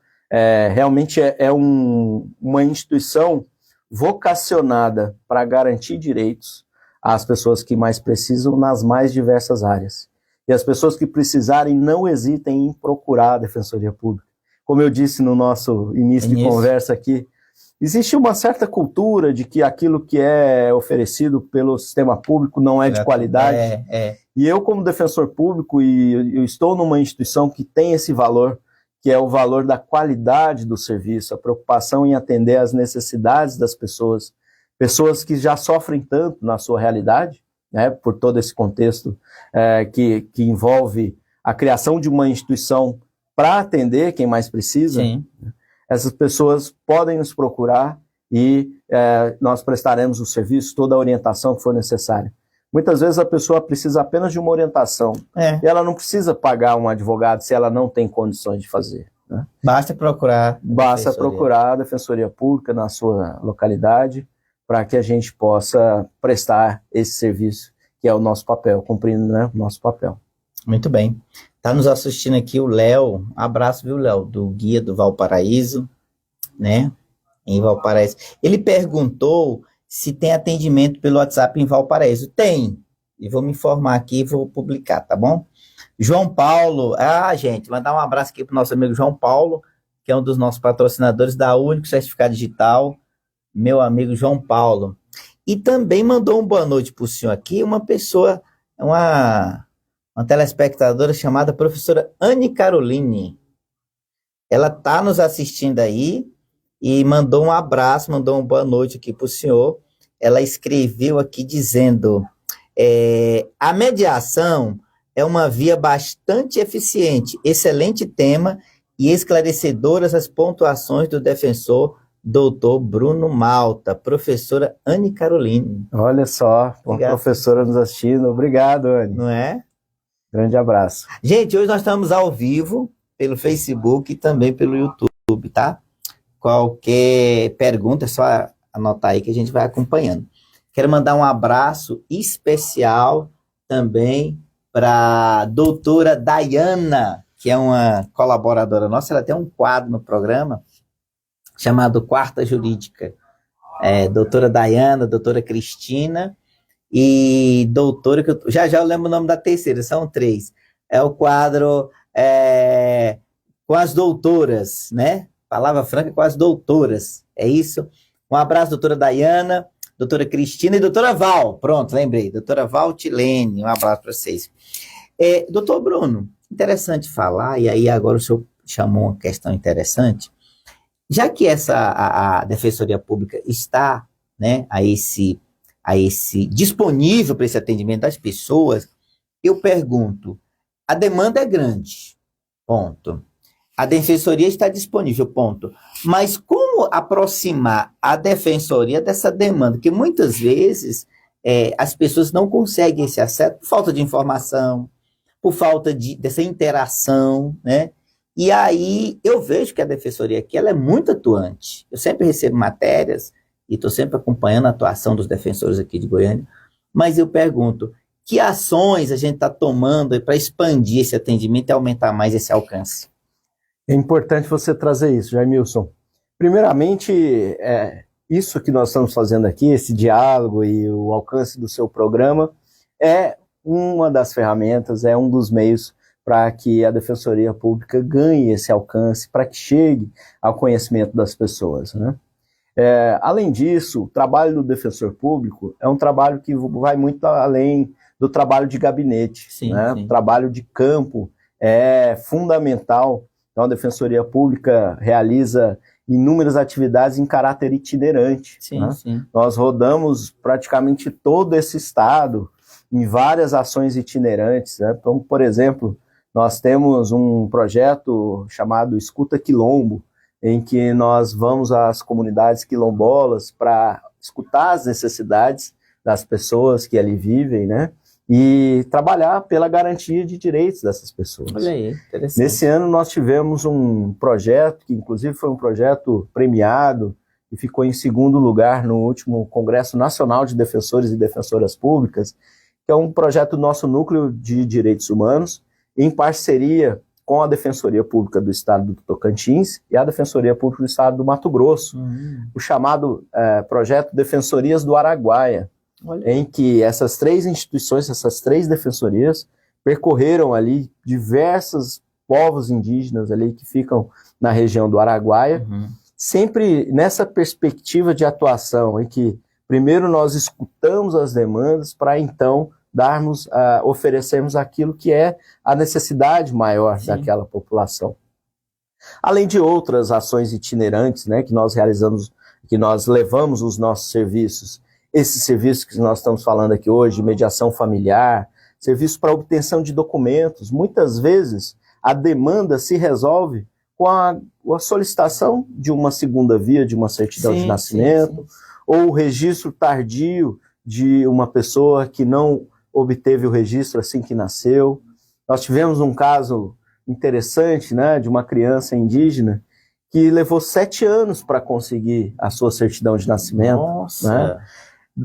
realmente é uma instituição vocacionada para garantir direitos às pessoas que mais precisam nas mais diversas áreas. E as pessoas que precisarem não hesitem em procurar a Defensoria Pública. Como eu disse no nosso início de conversa aqui, existe uma certa cultura de que aquilo que é oferecido pelo sistema público não é de qualidade. E eu, como defensor público, e eu estou numa instituição que tem esse valor, que é o valor da qualidade do serviço, a preocupação em atender às necessidades das pessoas, pessoas que já sofrem tanto na sua realidade, né, por todo esse contexto que envolve a criação de uma instituição para atender quem mais precisa. Sim. Essas pessoas podem nos procurar e nós prestaremos o serviço, toda a orientação que for necessária. Muitas vezes a pessoa precisa apenas de uma orientação. E ela não precisa pagar um advogado se ela não tem condições de fazer. Né? Basta procurar a Defensoria Pública na sua localidade para que a gente possa prestar esse serviço, que é o nosso papel, cumprindo, né, o nosso papel. Muito bem. Está nos assistindo aqui o Léo. Abraço, viu, Léo? Do Guia do Valparaíso, né? Em Valparaíso. Ele perguntou se tem atendimento pelo WhatsApp em Valparaíso. Tem. E vou me informar aqui e vou publicar, tá bom? João Paulo. Gente, mandar um abraço aqui para o nosso amigo João Paulo, que é um dos nossos patrocinadores da Único Certificado Digital. Meu amigo João Paulo. E também mandou uma boa noite para o senhor aqui, uma pessoa, uma telespectadora chamada professora Anne Caroline. Ela está nos assistindo aí e mandou um abraço, mandou uma boa noite aqui para o senhor. Ela escreveu aqui dizendo: a mediação é uma via bastante eficiente, excelente tema e esclarecedoras as pontuações do defensor Doutor Bruno Malta, professora Anne Caroline. Olha só, uma professora nos assistindo. Obrigado, Anne. Não é? Grande abraço. Gente, hoje nós estamos ao vivo pelo Facebook e também pelo YouTube, tá? Qualquer pergunta é só anotar aí que a gente vai acompanhando. Quero mandar um abraço especial também para a doutora Dayana, que é uma colaboradora nossa. Ela tem um quadro no programa chamado Quarta Jurídica. Doutora Dayana, doutora Cristina e doutora, que já eu lembro o nome da terceira, são 3. É o quadro com as doutoras, né? Palavra franca com as doutoras, é isso? Um abraço, doutora Dayana, doutora Cristina e doutora Val. Pronto, lembrei, doutora Val Tilene, um abraço para vocês. Doutor Bruno, interessante falar, e aí agora o senhor chamou uma questão interessante. Já que a Defensoria Pública está, né, a esse disponível para esse atendimento das pessoas, eu pergunto, a demanda é grande, ponto. A Defensoria está disponível, ponto. Mas como aproximar a Defensoria dessa demanda? Porque muitas vezes as pessoas não conseguem esse acesso por falta de informação, por falta dessa interação, né? E aí eu vejo que a Defensoria aqui ela é muito atuante. Eu sempre recebo matérias e estou sempre acompanhando a atuação dos defensores aqui de Goiânia, mas eu pergunto, que ações a gente está tomando para expandir esse atendimento e aumentar mais esse alcance? É importante você trazer isso, Jaimilson. Primeiramente, isso que nós estamos fazendo aqui, esse diálogo e o alcance do seu programa, é uma das ferramentas, é um dos meios para que a Defensoria Pública ganhe esse alcance, para que chegue ao conhecimento das pessoas, né? Além disso, o trabalho do defensor público é um trabalho que vai muito além do trabalho de gabinete, sim, né? Sim. O trabalho de campo é fundamental. Então, a Defensoria Pública realiza inúmeras atividades em caráter itinerante. Sim, né? sim. Nós rodamos praticamente todo esse estado em várias ações itinerantes, né? Então, por exemplo, nós temos um projeto chamado Escuta Quilombo, em que nós vamos às comunidades quilombolas para escutar as necessidades das pessoas que ali vivem, né? E trabalhar pela garantia de direitos dessas pessoas. Olha aí, interessante. Nesse ano nós tivemos um projeto, que inclusive foi um projeto premiado, e ficou em 2º lugar no último Congresso Nacional de Defensores e Defensoras Públicas, que é um projeto do nosso Núcleo de Direitos Humanos, em parceria com a Defensoria Pública do Estado do Tocantins e a Defensoria Pública do Estado do Mato Grosso, o chamado projeto Defensorias do Araguaia, em que essas 3 instituições, essas 3 defensorias, percorreram ali diversos povos indígenas ali que ficam na região do Araguaia, sempre nessa perspectiva de atuação, em que primeiro nós escutamos as demandas para então oferecermos aquilo que é a necessidade maior daquela população. Além de outras ações itinerantes, né, que nós realizamos, que nós levamos os nossos serviços, esses serviços que nós estamos falando aqui hoje, mediação familiar, serviço para obtenção de documentos, muitas vezes a demanda se resolve com a solicitação de uma segunda via, de uma certidão de nascimento, ou o registro tardio de uma pessoa que não obteve o registro assim que nasceu. Nós tivemos um caso interessante, né, de uma criança indígena que levou 7 anos para conseguir a sua certidão de nascimento. Nossa! Né?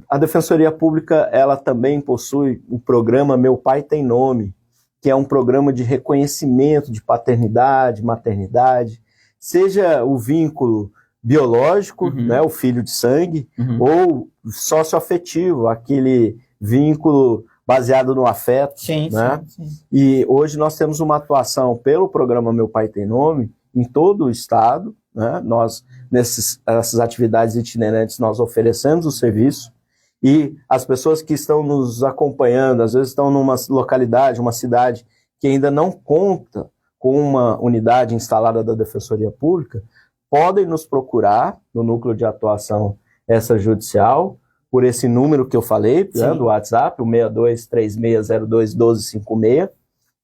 A Defensoria Pública, ela também possui o programa Meu Pai Tem Nome, que é um programa de reconhecimento de paternidade, maternidade, seja o vínculo biológico, né, o filho de sangue, ou socioafetivo, aquele vínculo baseado no afeto. Né? Sim. E hoje nós temos uma atuação pelo programa Meu Pai Tem Nome em todo o estado. Né? Nós, nessas atividades itinerantes, nós oferecemos o serviço, e as pessoas que estão nos acompanhando, às vezes estão numa localidade, uma cidade que ainda não conta com uma unidade instalada da Defensoria Pública, podem nos procurar no núcleo de atuação extrajudicial, por esse número que eu falei, né, do WhatsApp, o 6236021256,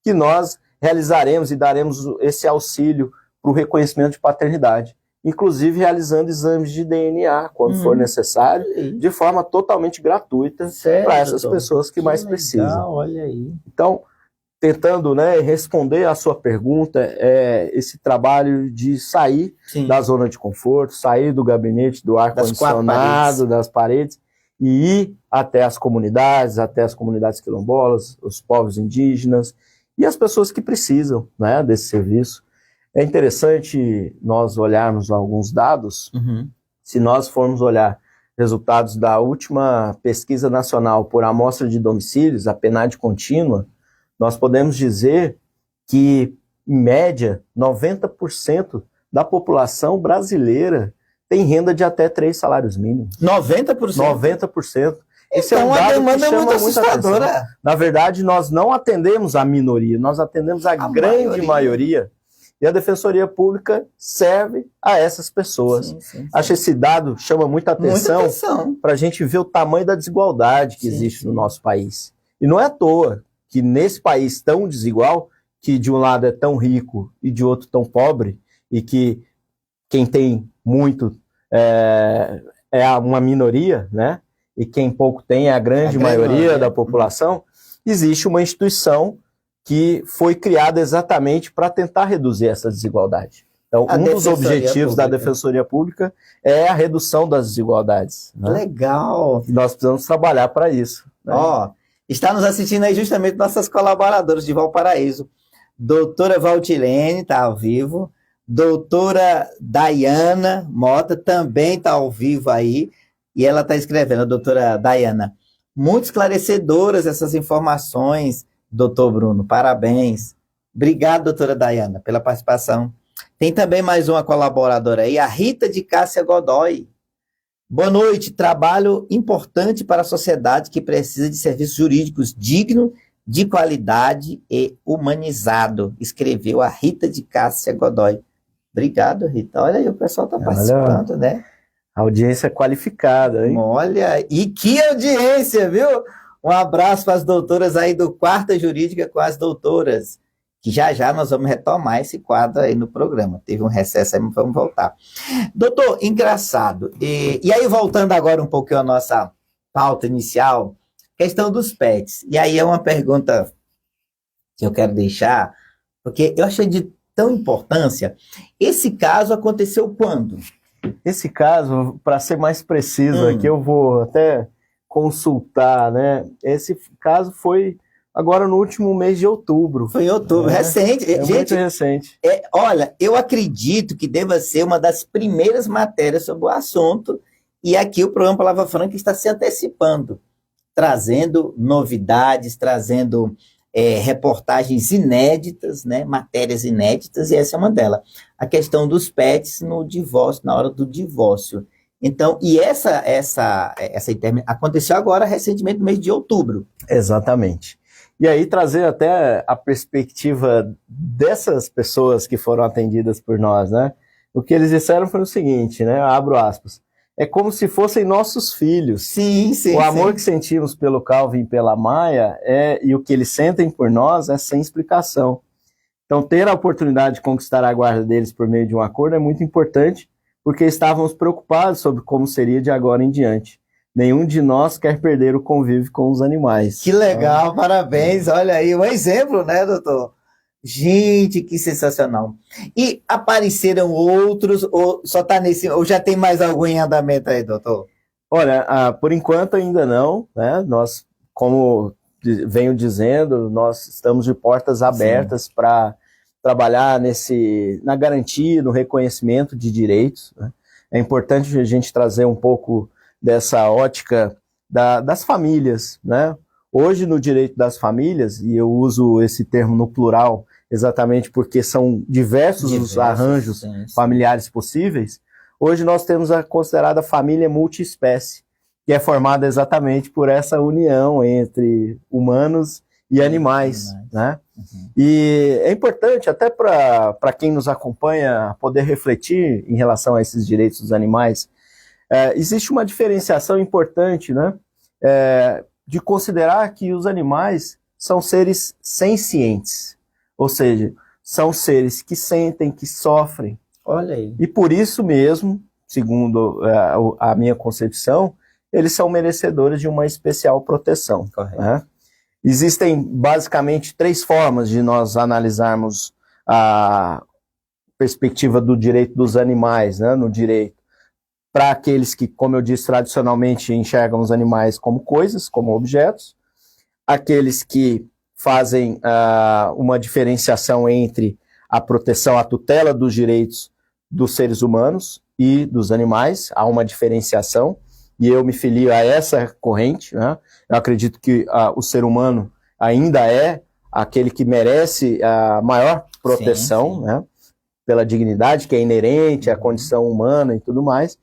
que nós realizaremos e daremos esse auxílio para o reconhecimento de paternidade, inclusive realizando exames de DNA, quando for necessário, de forma totalmente gratuita para essas pessoas que mais precisam. Olha aí. Então, tentando, né, responder à sua pergunta, esse trabalho de sair da zona de conforto, sair do gabinete, do ar-condicionado, das paredes, e ir até as comunidades quilombolas, os povos indígenas e as pessoas que precisam, né, desse serviço. É interessante nós olharmos alguns dados. Se nós formos olhar resultados da última pesquisa nacional por amostra de domicílios, a PNAD contínua, nós podemos dizer que, em média, 90% da população brasileira tem renda de até 3 salários mínimos. 90%? 90%. Esse então, é um dado a demanda que chama é muito assustadora. Atenção. Na verdade, nós não atendemos a minoria, nós atendemos a grande maioria. E a Defensoria Pública serve a essas pessoas. Acho que esse dado chama muita atenção para a gente ver o tamanho da desigualdade que existe no nosso país. E não é à toa que nesse país tão desigual, que de um lado é tão rico e de outro tão pobre, e que quem tem muito é uma minoria, né? E quem pouco tem é a grande maioria da população, existe uma instituição que foi criada exatamente para tentar reduzir essa desigualdade. Então, um dos objetivos da Defensoria Pública é a redução das desigualdades. Né? Legal! E nós precisamos trabalhar para isso. Né? Ó, está nos assistindo aí justamente nossas colaboradoras de Valparaíso. Doutora Valtilene está ao vivo. Doutora Dayana Mota também está ao vivo aí. E ela está escrevendo, a doutora Dayana, muito esclarecedoras essas informações, doutor Bruno, parabéns. Obrigado, doutora Dayana, pela participação. Tem também mais uma colaboradora aí, a Rita de Cássia Godoy. Boa noite, trabalho importante para a sociedade que precisa de serviços jurídicos dignos, de qualidade e humanizado, escreveu a Rita de Cássia Godoy. Obrigado, Rita. Olha aí, o pessoal está participando, né? Audiência qualificada, hein? Olha, e que audiência, viu? Um abraço para as doutoras aí do Quarta Jurídica com as doutoras, que já nós vamos retomar esse quadro aí no programa. Teve um recesso aí, mas vamos voltar. Doutor, engraçado. E aí, voltando agora um pouquinho à nossa pauta inicial, questão dos pets. E aí é uma pergunta que eu quero deixar, porque eu achei de tão importância. Esse caso aconteceu quando? Esse caso, para ser mais preciso aqui, eu vou até consultar, né? Esse caso foi agora no último mês de outubro. Foi em outubro, recente. Gente, muito recente. Olha, eu acredito que deva ser uma das primeiras matérias sobre o assunto, e aqui o programa Palavra Franca está se antecipando, trazendo novidades, trazendo reportagens inéditas, né, matérias inéditas, e essa é uma delas. A questão dos pets no divórcio, na hora do divórcio. Então, e essa aconteceu agora recentemente no mês de outubro. Exatamente. E aí trazer até a perspectiva dessas pessoas que foram atendidas por nós, né? O que eles disseram foi o seguinte, né? Abro aspas. É como se fossem nossos filhos. Sim, sim. O amor sim. que sentimos pelo Calvin e pela Maia e o que eles sentem por nós é sem explicação. Então, ter a oportunidade de conquistar a guarda deles por meio de um acordo é muito importante, porque estávamos preocupados sobre como seria de agora em diante. Nenhum de nós quer perder o convívio com os animais. Que legal, parabéns. Olha aí, um exemplo, né, doutor? Gente, que sensacional. E apareceram outros, ou só tá nesse, ou já tem mais algum em andamento aí, doutor? Olha, por enquanto ainda não, né? Nós, como venho dizendo, nós estamos de portas abertas para trabalhar na garantia, no reconhecimento de direitos, né? É importante a gente trazer um pouco dessa ótica das famílias, né? Hoje, no direito das famílias, e eu uso esse termo no plural exatamente porque são diversos os arranjos familiares possíveis, hoje nós temos a considerada família multiespécie, que é formada exatamente por essa união entre humanos e animais, né? Uhum. E é importante até para quem nos acompanha poder refletir em relação a esses direitos dos animais. Existe uma diferenciação importante, né? De considerar que os animais são seres sencientes, ou seja, são seres que sentem, que sofrem. Olha aí. E por isso mesmo, segundo a minha concepção, eles são merecedores de uma especial proteção. Correto. Né? Existem basicamente 3 formas de nós analisarmos a perspectiva do direito dos animais, né, no direito. Para aqueles que, como eu disse, tradicionalmente enxergam os animais como coisas, como objetos. Aqueles que fazem uma diferenciação entre a proteção, a tutela dos direitos dos seres humanos e dos animais. Há uma diferenciação, e eu me filio a essa corrente, né? Eu acredito que o ser humano ainda é aquele que merece a maior proteção, sim. Né? Pela dignidade que é inerente à condição humana e tudo mais.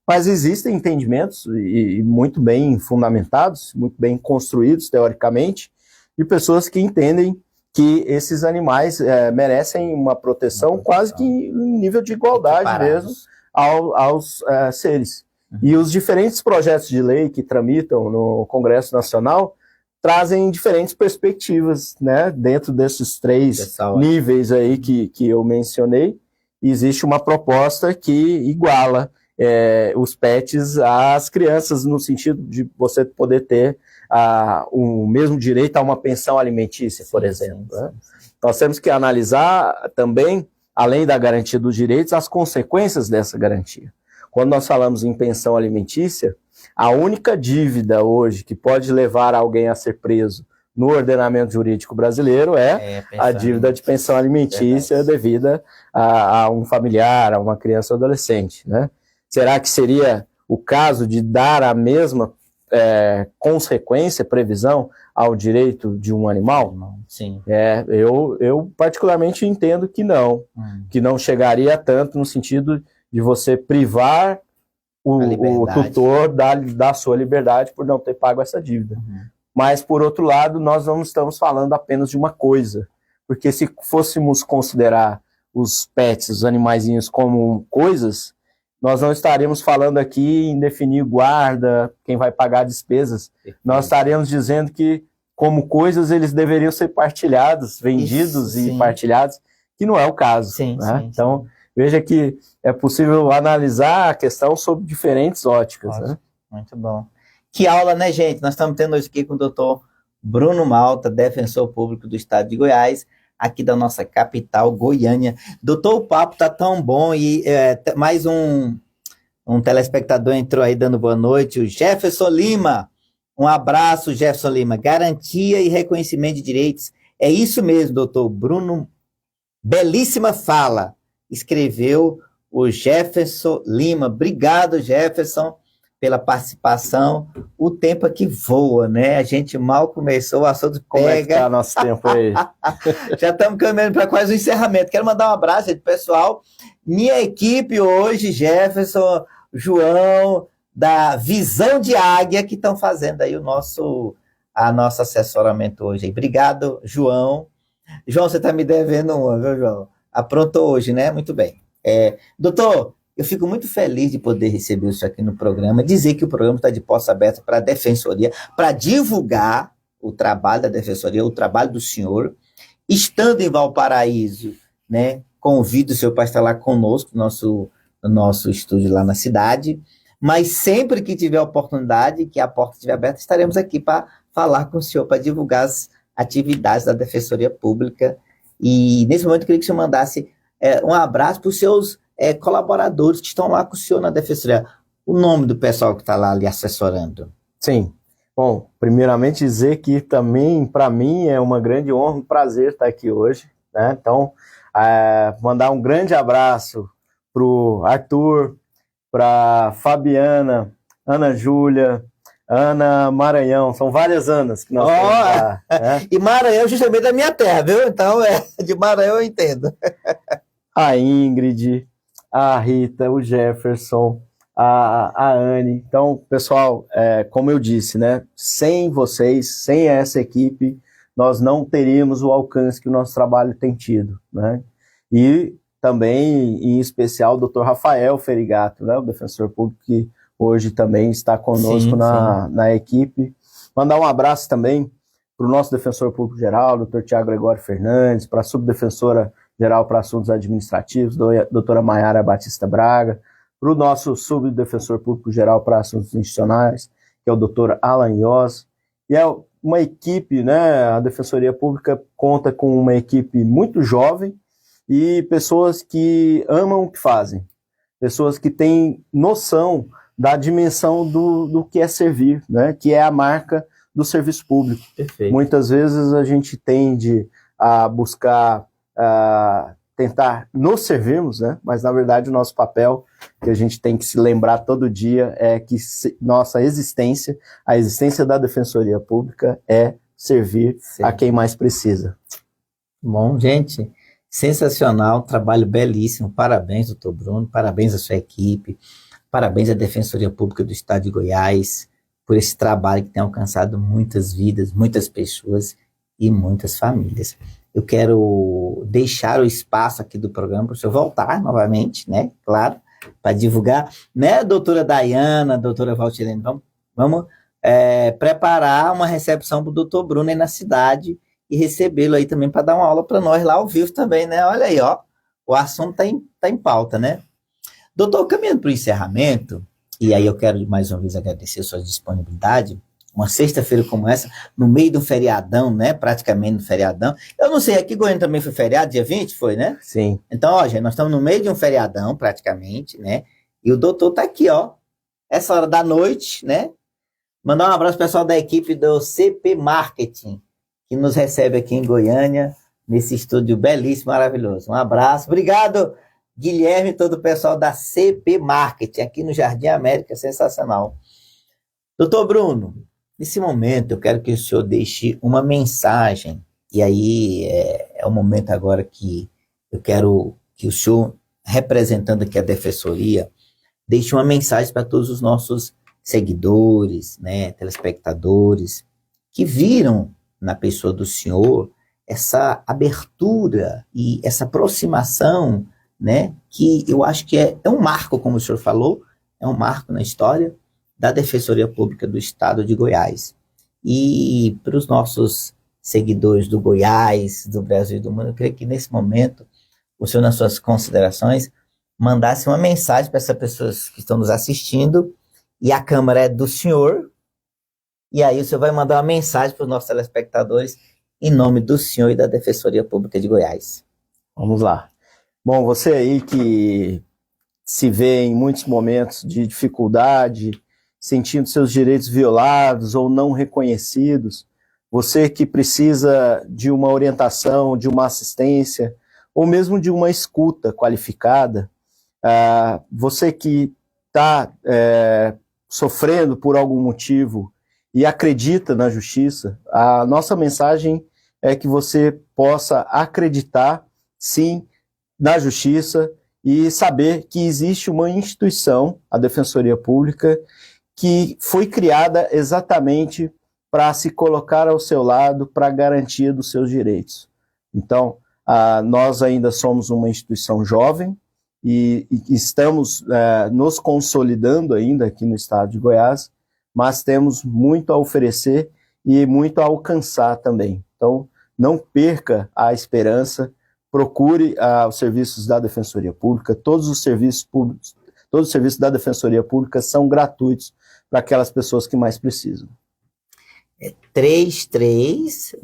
Mas existem entendimentos, e muito bem fundamentados, muito bem construídos teoricamente, de pessoas que entendem que esses animais merecem uma proteção quase que em nível de igualdade mesmo aos seres. Uhum. E os diferentes projetos de lei que tramitam no Congresso Nacional trazem diferentes perspectivas, né, dentro desses 3 níveis aí que eu mencionei. Existe uma proposta que iguala os pets às crianças, no sentido de você poder ter o mesmo direito a uma pensão alimentícia, por exemplo. Sim. Né? Nós temos que analisar também, além da garantia dos direitos, as consequências dessa garantia. Quando nós falamos em pensão alimentícia, a única dívida hoje que pode levar alguém a ser preso no ordenamento jurídico brasileiro é a dívida de pensão alimentícia devida a um familiar, a uma criança ou adolescente, né? Será que seria o caso de dar a mesma consequência, previsão ao direito de um animal? Sim. Eu particularmente entendo que não chegaria tanto no sentido de você privar o tutor da sua liberdade por não ter pago essa dívida. Uhum. Mas, por outro lado, nós não estamos falando apenas de uma coisa, porque se fôssemos considerar os pets, os animaizinhos, como coisas, nós não estaríamos falando aqui em definir guarda, quem vai pagar despesas. Nós estaríamos dizendo que, como coisas, eles deveriam ser partilhados, vendidos e partilhados, que não é o caso. Sim, né? sim, então, veja que é possível analisar a questão sob diferentes óticas. Né? Muito bom. Que aula, né, gente? Nós estamos tendo hoje aqui com o doutor Bruno Malta, defensor público do estado de Goiás, aqui da nossa capital, Goiânia. Doutor, o papo tá tão bom e mais um telespectador entrou aí dando boa noite, o Jefferson Lima. Um abraço, Jefferson Lima. Garantia e reconhecimento de direitos. É isso mesmo, doutor Bruno. Belíssima fala, escreveu o Jefferson Lima. Obrigado, Jefferson, pela participação. O tempo aqui voa, né? A gente mal começou, o assunto Como é que pega. tá nosso tempo aí? Já estamos caminhando para quase o encerramento. Quero mandar um abraço aí pro pessoal. Minha equipe hoje, Jefferson, João, da Visão de Águia, que estão fazendo aí a nosso assessoramento hoje. Obrigado, João. João, você está me devendo uma, viu, João? Aprontou hoje, né? Muito bem. Doutor, eu fico muito feliz de poder receber isso aqui no programa, dizer que o programa está de portas abertas para a Defensoria, para divulgar o trabalho da Defensoria, o trabalho do senhor. Estando em Valparaíso, né, convido o senhor para estar lá conosco, no nosso estúdio lá na cidade, mas sempre que tiver oportunidade, que a porta estiver aberta, estaremos aqui para falar com o senhor, para divulgar as atividades da Defensoria Pública. E nesse momento eu queria que o senhor mandasse um abraço para os seus colaboradores que estão lá com o senhor na Defensoria. O nome do pessoal que está lá lhe assessorando. Sim. Bom, primeiramente dizer que também, para mim, é uma grande honra, um prazer estar aqui hoje, né? Então, mandar um grande abraço para o Arthur, para Fabiana, Ana Júlia, Ana Maranhão, são várias Anas que nós temos lá, né? E Maranhão justamente da minha terra, viu? Então, de Maranhão eu entendo. A Ingrid, a Rita, o Jefferson, a Anne. Então, pessoal, como eu disse, né? Sem vocês, sem essa equipe, nós não teríamos o alcance que o nosso trabalho tem tido, né? E também, em especial, o Dr. Rafael Ferigato, né? O defensor público que hoje também está conosco na equipe. Mandar um abraço também para o nosso defensor público geral, Dr. Tiago Gregório Fernandes, para a subdefensora geral para assuntos administrativos, doutora Maiara Batista Braga, para o nosso subdefensor público geral para assuntos institucionais, que é o doutor Alan Ios, e é uma equipe, né, a Defensoria Pública conta com uma equipe muito jovem e pessoas que amam o que fazem, pessoas que têm noção da dimensão do que é servir, né, que é a marca do serviço público. Perfeito. Muitas vezes a gente tende a buscar tentar nos servirmos, né? Mas na verdade o nosso papel, que a gente tem que se lembrar todo dia, é que nossa existência, a existência da Defensoria Pública é servir a quem mais precisa. Bom, gente, sensacional, trabalho belíssimo, parabéns, doutor Bruno, parabéns à sua equipe, parabéns à Defensoria Pública do Estado de Goiás, por esse trabalho que tem alcançado muitas vidas, muitas pessoas e muitas famílias. Eu quero deixar o espaço aqui do programa para o senhor voltar novamente, né? Claro, para divulgar, né, doutora Dayana, doutora Valtilene, vamos preparar uma recepção para o doutor Bruno aí na cidade e recebê-lo aí também para dar uma aula para nós lá ao vivo também, né? Olha aí, ó, o assunto tá em pauta, né? Doutor, caminhando para o encerramento, e aí eu quero mais uma vez agradecer a sua disponibilidade, uma sexta-feira como essa, no meio do feriadão, né? Praticamente no feriadão. Eu não sei, aqui em Goiânia também foi feriado, dia 20, foi, né? Sim. Então, ó, gente, nós estamos no meio de um feriadão, praticamente, né? E o doutor tá aqui, ó, essa hora da noite, né? Mandar um abraço pro pessoal da equipe do CP Marketing, que nos recebe aqui em Goiânia, nesse estúdio belíssimo, maravilhoso. Um abraço. Obrigado, Guilherme e todo o pessoal da CP Marketing, aqui no Jardim América, sensacional. Doutor Bruno, nesse momento, eu quero que o senhor deixe uma mensagem, e aí é o momento agora que eu quero que o senhor, representando aqui a Defensoria, deixe uma mensagem para todos os nossos seguidores, né, telespectadores, que viram na pessoa do senhor essa abertura e essa aproximação, né, que eu acho que é um marco, como o senhor falou, é um marco na história da Defensoria Pública do Estado de Goiás. E para os nossos seguidores do Goiás, do Brasil e do mundo, eu creio que nesse momento, o senhor, nas suas considerações, mandasse uma mensagem para essas pessoas que estão nos assistindo, e a câmera é do senhor, e aí o senhor vai mandar uma mensagem para os nossos telespectadores, em nome do senhor e da Defensoria Pública de Goiás. Vamos lá. Bom, você aí que se vê em muitos momentos de dificuldade, sentindo seus direitos violados ou não reconhecidos, você que precisa de uma orientação, de uma assistência, ou mesmo de uma escuta qualificada, você que está sofrendo por algum motivo e acredita na justiça, a nossa mensagem é que você possa acreditar, sim, na justiça e saber que existe uma instituição, a Defensoria Pública, que foi criada exatamente para se colocar ao seu lado para a garantia dos seus direitos. Então, nós ainda somos uma instituição jovem e estamos nos consolidando ainda aqui no estado de Goiás, mas temos muito a oferecer e muito a alcançar também. Então, não perca a esperança, procure os serviços da Defensoria Pública, todos os serviços públicos, todos os serviços da Defensoria Pública são gratuitos para aquelas pessoas que mais precisam. 3206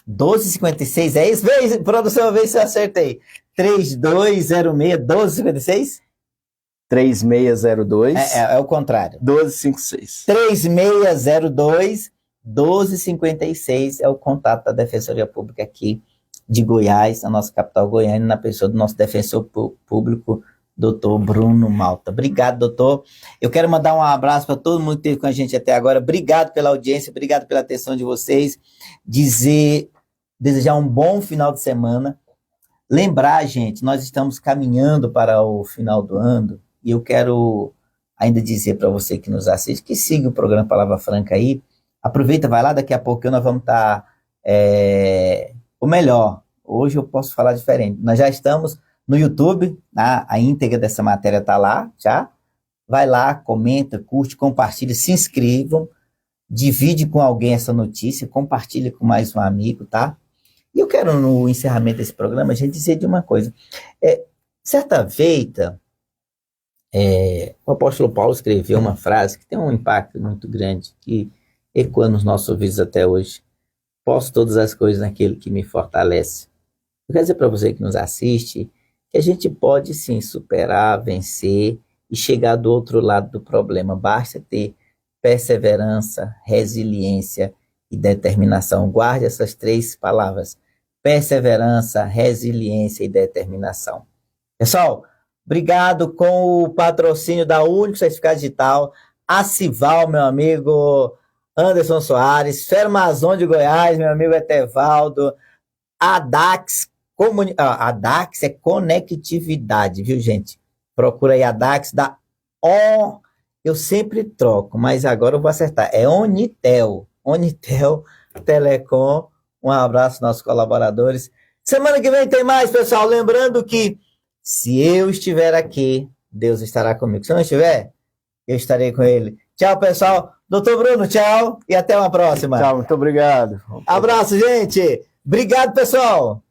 1256, é isso? Vê, produção, vê se eu acertei. 3206 1256? 3602 é o contrário. 1256. 3602 1256 é o contato da Defensoria Pública aqui de Goiás, na nossa capital Goiânia, na pessoa do nosso defensor público, doutor Bruno Malta. Obrigado, doutor. Eu quero mandar um abraço para todo mundo que esteve com a gente até agora. Obrigado pela audiência, obrigado pela atenção de vocês. Desejar um bom final de semana. Lembrar, gente, nós estamos caminhando para o final do ano e eu quero ainda dizer para você que nos assiste, que siga o programa Palavra Franca aí. Aproveita, vai lá, daqui a pouco nós vamos estar... ou melhor, hoje eu posso falar diferente. Nós já estamos no YouTube, a íntegra dessa matéria está lá, já. Vai lá, comenta, curte, compartilha, se inscrevam, divide com alguém essa notícia, compartilha com mais um amigo, tá? E eu quero, no encerramento desse programa, a gente dizer de uma coisa. Certa feita, o apóstolo Paulo escreveu uma frase que tem um impacto muito grande, que ecoa nos nossos ouvidos até hoje. Posso todas as coisas naquele que me fortalece. Eu quero dizer para você que nos assiste, que a gente pode sim superar, vencer e chegar do outro lado do problema. Basta ter perseverança, resiliência e determinação. Guarde essas 3 palavras: perseverança, resiliência e determinação. Pessoal, obrigado com o patrocínio da Único Certificado Digital, a Cival, meu amigo Anderson Soares, Fermazon de Goiás, meu amigo Etevaldo, a Dax, a Dax é conectividade, viu, gente? Procura aí a Dax da eu sempre troco, mas agora eu vou acertar. É Onitel Telecom. Um abraço aos nossos colaboradores. Semana que vem tem mais, pessoal. Lembrando que se eu estiver aqui, Deus estará comigo. Se eu não estiver, eu estarei com ele. Tchau, pessoal. Doutor Bruno, tchau e até uma próxima. Tchau, muito obrigado. Abraço, gente. Obrigado, pessoal.